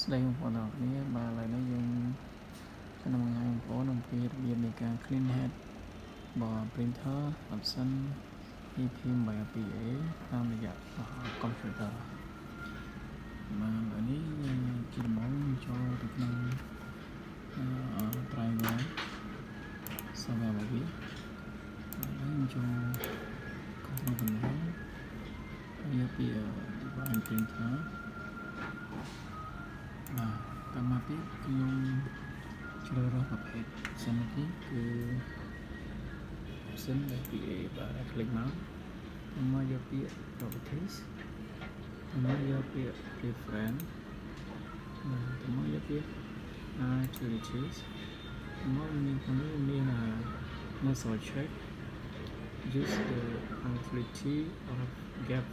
ស្ដីបងប្អូនទាំងអស់គ្នាបាទឥឡូវនេះយើងនឹងបង្ហាញបងប្អូនអំពីរបៀបនៃការ clean head របស់ printer option EP3A តាមរយៈ computer បាទឥឡូវនេះយើងជាដំបូងចូលទៅក្នុង driver server របស់វាឥឡូវយើងចូល control panel យកពី device printer បាទតាមមកទៀតខ្ញុំជ្រើសរើសប្រភេទសិននេះគឺសិន FPA បាទ click មកយកពាក្យ properties មកយកពាក្យ preference មកយកពាក្យ utilities មកមានខាងនេះមាន muscle check use the utility of gap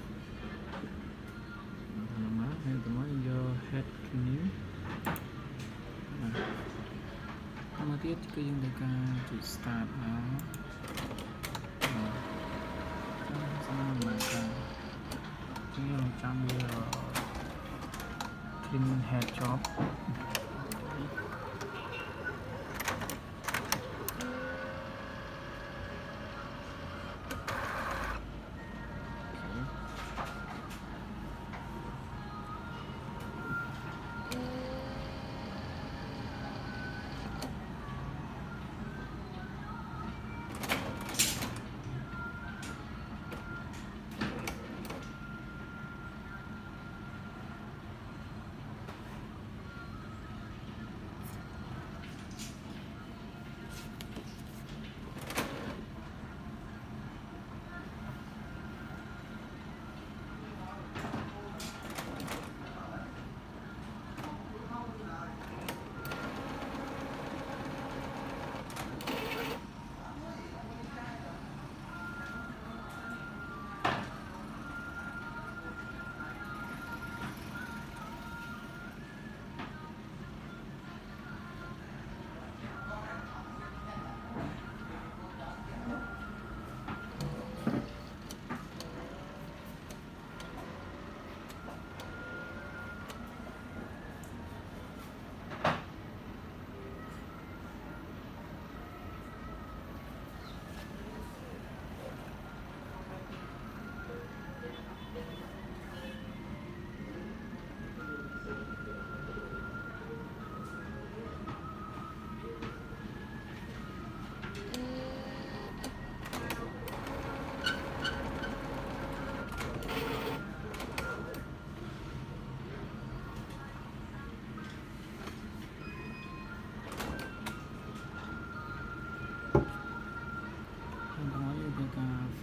មកហើយមកយក head cleaning មកទៀតគឺយើងត្រូវការចុច start មកសម្រាប់មកយើងចាំវា clean head job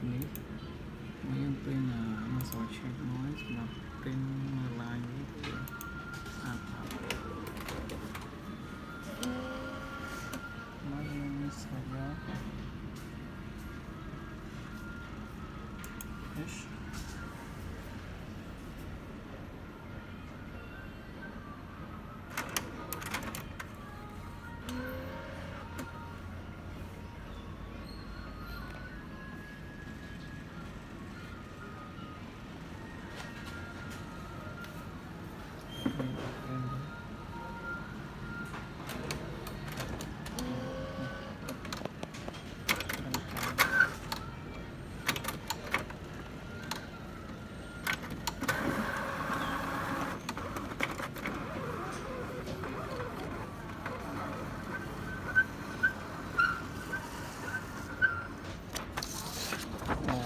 finish យើង print muscle check noise សម្រាប់ print line នេះគឺស្អាតហើយមកយើង server hash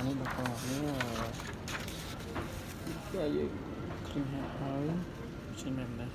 នេះបងប្អូននេះគេយើង clean ហើយ change មែនដែរ